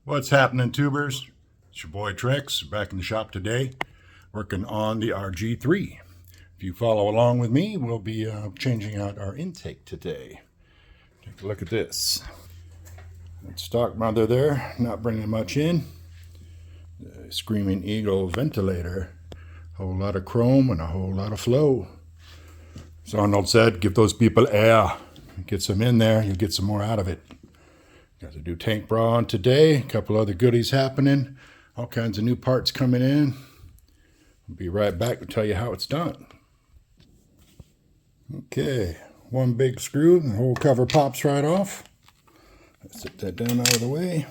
What's happening, tubers? It's your boy Trex back in the shop today, working on the RG3. If you follow along with me, we'll be changing out our intake today. Take a look at this. Stock mother there, not bringing much in. The Screaming Eagle ventilator. Whole lot of chrome and a whole lot of flow. So Arnold said, give those people air. Get some in there, you'll get some more out of it. Got to do tank bra on today. A couple other goodies happening. All kinds of new parts coming in. I'll be right back to tell you how it's done. Okay, one big screw, and the whole cover pops right off. Let's set that down out of the way.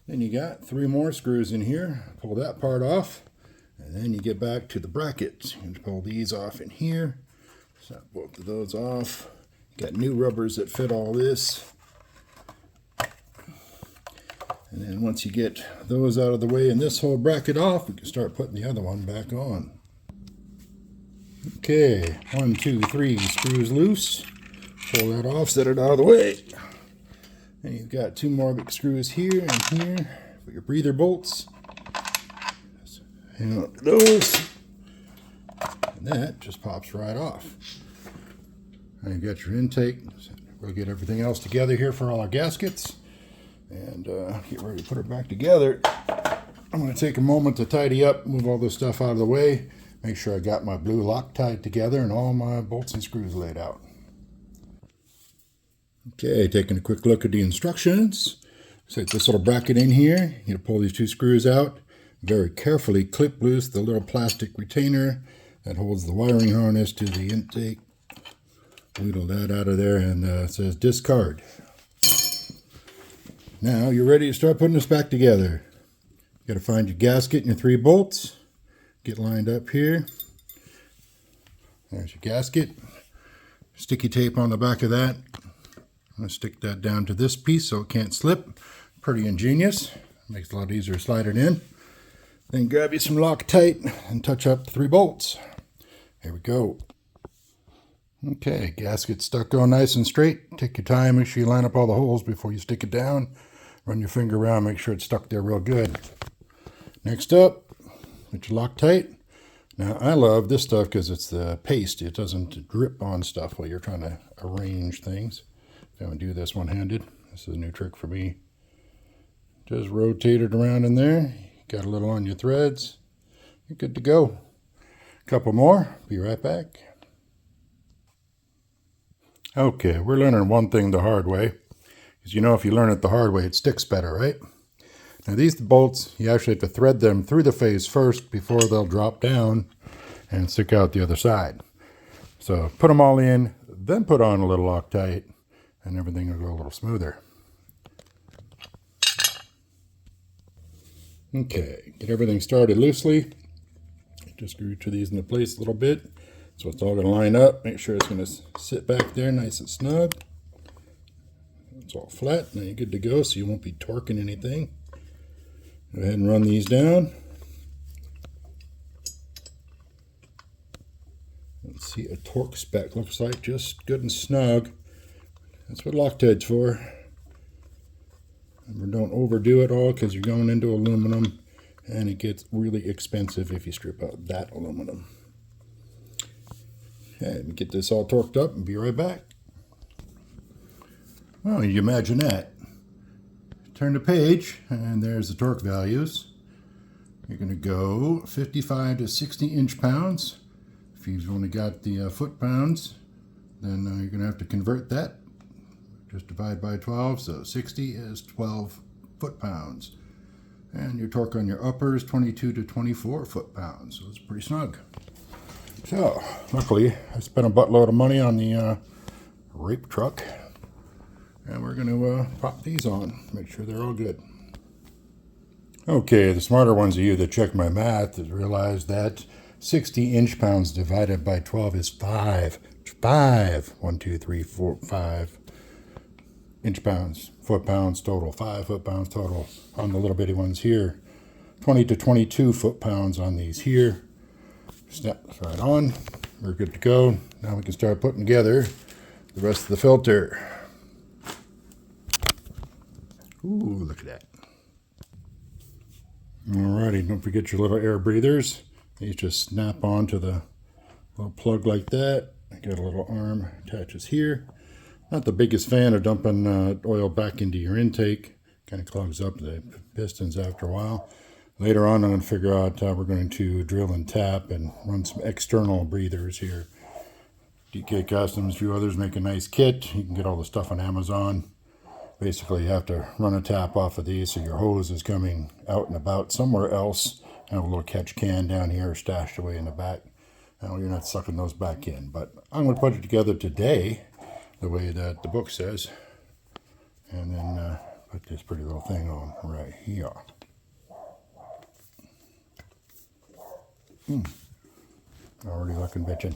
Then you got 3 more screws in here. Pull that part off, and then you get back to the brackets. You can pull these off in here. Snap both of those off. Got new rubbers that fit all this. And then once you get those out of the way and this whole bracket off, we can start putting the other one back on. Okay, 1, 2, 3 screws loose. Pull that off, set it out of the way. And you've got 2 more big screws here and here for your breather bolts. Hang on to those. And that just pops right off. Now you've got your intake. We'll get everything else together here for all our gaskets. And get ready to put it back together. I'm going to take a moment to tidy up, move all this stuff out of the way. Make sure I got my blue lock tied together and all my bolts and screws laid out. Okay, taking a quick look at the instructions. Set this little bracket in here. You're going to pull these 2 screws out. Very carefully clip loose the little plastic retainer that holds the wiring harness to the intake. Wheedle that out of there, and it says discard. Now you're ready to start putting this back together. You got to find your gasket and your 3 bolts. Get lined up here. There's your gasket. Sticky tape on the back of that. I'm going to stick that down to this piece so it can't slip. Pretty ingenious. Makes it a lot easier to slide it in. Then grab you some Loctite and touch up the 3 bolts. Here we go. Okay, gasket stuck on nice and straight. Take your time, make sure you line up all the holes before you stick it down. Run your finger around, make sure it's stuck there real good. Next up, get your Loctite. Now, I love this stuff because it's the paste. It doesn't drip on stuff while you're trying to arrange things. If you want to do this one-handed, this is a new trick for me. Just rotate it around in there. Got a little on your threads. You're good to go. A couple more. Be right back. Okay, we're learning one thing the hard way. Because you know if you learn it the hard way, it sticks better, right? Now these bolts, you actually have to thread them through the face first before they'll drop down and stick out the other side. So put them all in, then put on a little Loctite, and everything will go a little smoother. Okay, get everything started loosely. Just screw each of these into place a little bit. So it's all going to line up. Make sure it's going to sit back there nice and snug. It's all flat. Now you're good to go, so you won't be torquing anything. Go ahead and run these down. Let's see, a torque spec looks like just good and snug. That's what Loctite's for. Remember, don't overdo it all because you're going into aluminum and it gets really expensive if you strip out that aluminum. Okay, let me get this all torqued up and be right back. Well, you imagine that. Turn the page, and there's the torque values. You're going to go 55 to 60 inch-pounds. If you've only got the foot-pounds, then you're going to have to convert that. Just divide by 12, so 60 is 12 foot-pounds. And your torque on your upper is 22 to 24 foot-pounds, so it's pretty snug. So, luckily, I spent a buttload of money on the rape truck. And we're going to pop these on, make sure they're all good. Okay, the smarter ones of you that check my math has realized that 60 inch-pounds divided by 12 is 5. 1, 2, 3, 4, 5 inch-pounds. Foot-pounds total. 5 foot-pounds total on the little bitty ones here. 20 to 22 foot-pounds on these here. Snap this right on. We're good to go. Now we can start putting together the rest of the filter. Ooh, look at that. Alrighty, don't forget your little air breathers. These just snap onto the little plug like that. I got a little arm attaches here. Not the biggest fan of dumping oil back into your intake. Kind of clogs up the pistons after a while. Later on, I'm going to figure out how we're going to drill and tap and run some external breathers here. DK Customs, a few others make a nice kit. You can get all the stuff on Amazon. Basically, you have to run a tap off of these so your hose is coming out and about somewhere else. I have a little catch can down here stashed away in the back. Now you're not sucking those back in, but I'm going to put it together today the way that the book says, and then put this pretty little thing on right here. Already looking bitchin'.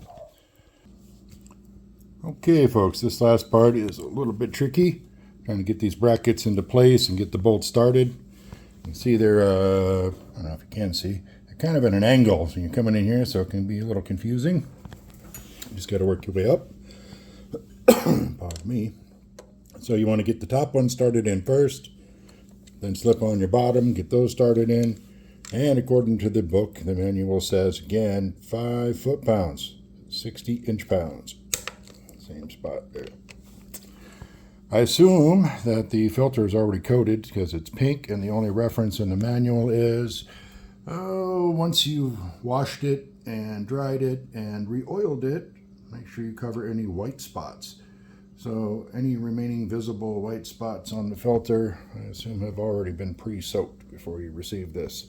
Okay, folks, this last part is a little bit tricky. Trying to get these brackets into place and get the bolt started. You can see they're, I don't know if you can see, they're kind of at an angle. So you're coming in here, so it can be a little confusing. You just got to work your way up. Pardon me. So you want to get the top one started in first, then slip on your bottom, get those started in. And according to the book, the manual says, again, 5 foot-pounds, 60 inch-pounds. Same spot there. I assume that the filter is already coated because it's pink, and the only reference in the manual is, once you've washed it and dried it and re-oiled it, make sure you cover any white spots. So any remaining visible white spots on the filter, I assume have already been pre-soaked before you receive this.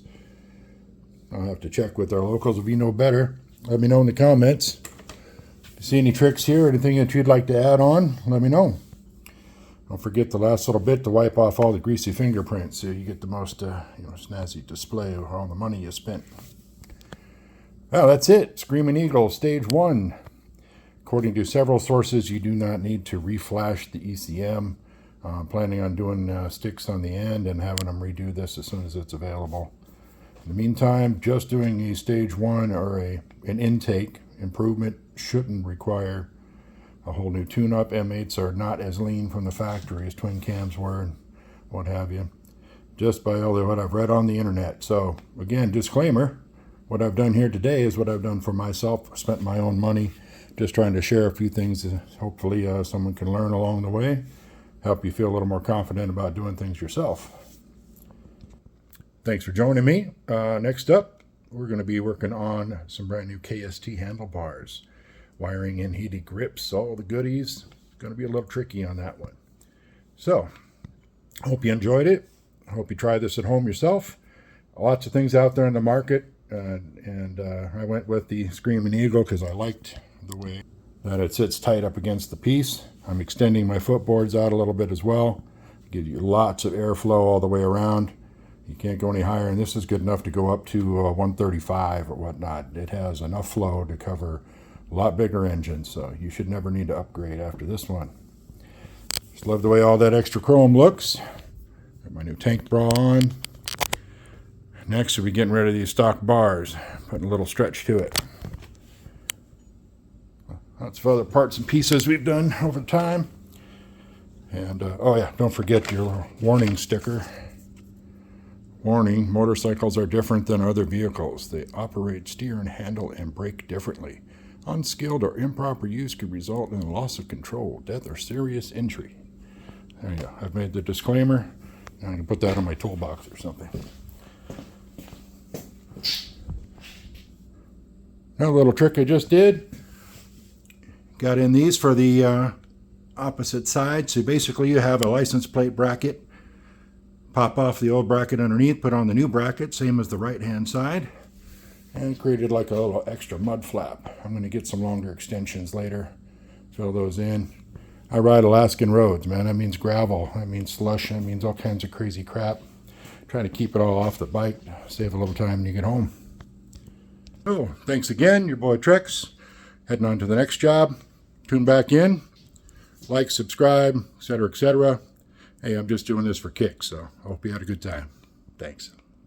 I'll have to check with our locals. If you know better, let me know in the comments. If you see any tricks here, anything that you'd like to add on, let me know. Don't forget the last little bit to wipe off all the greasy fingerprints so you get the most snazzy display of all the money you spent. Well, that's it. Screaming Eagle Stage 1. According to several sources, you do not need to reflash the ECM. I'm planning on doing sticks on the end and having them redo this as soon as it's available. In the meantime, just doing a Stage 1 or an intake improvement shouldn't require a whole new tune-up. M8s are not as lean from the factory as twin cams were and what have you, just by all what I've read on the internet. So again, disclaimer, what I've done here today is what I've done for myself. Spent my own money just trying to share a few things. Hopefully someone can learn along the way, help you feel a little more confident about doing things yourself. Thanks for joining me. Next up, we're going to be working on some brand new KST handlebars. Wiring in heated grips, all the goodies. It's going to be a little tricky on that one. So, I hope you enjoyed it. I hope you try this at home yourself. Lots of things out there in the market. And I went with the Screaming Eagle because I liked the way that it sits tight up against the piece. I'm extending my footboards out a little bit as well. Give you lots of airflow all the way around. You can't go any higher, and this is good enough to go up to 135 or whatnot. It has enough flow to cover a lot bigger engine, so you should never need to upgrade after this one. Just love the way all that extra chrome looks. Got my new tank bra on. Next, we'll be getting rid of these stock bars, putting a little stretch to it. Lots of other parts and pieces we've done over time. And, oh yeah, don't forget your warning sticker. Warning, motorcycles are different than other vehicles. They operate, steer, and handle and brake differently. Unskilled or improper use could result in loss of control, death, or serious injury. There you go. I've made the disclaimer. I'm going to put that on my toolbox or something. Another little trick I just did. Got in these for the opposite side. So basically you have a license plate bracket. Pop off the old bracket underneath, put on the new bracket, same as the right-hand side. And created like a little extra mud flap. I'm going to get some longer extensions later. Fill those in. I ride Alaskan roads, man. That means gravel. That means slush. That means all kinds of crazy crap. Trying to keep it all off the bike. Save a little time when you get home. Oh, thanks again. Your boy Trex. Heading on to the next job. Tune back in. Like, subscribe, etc., etc. Hey, I'm just doing this for kicks, so I hope you had a good time. Thanks.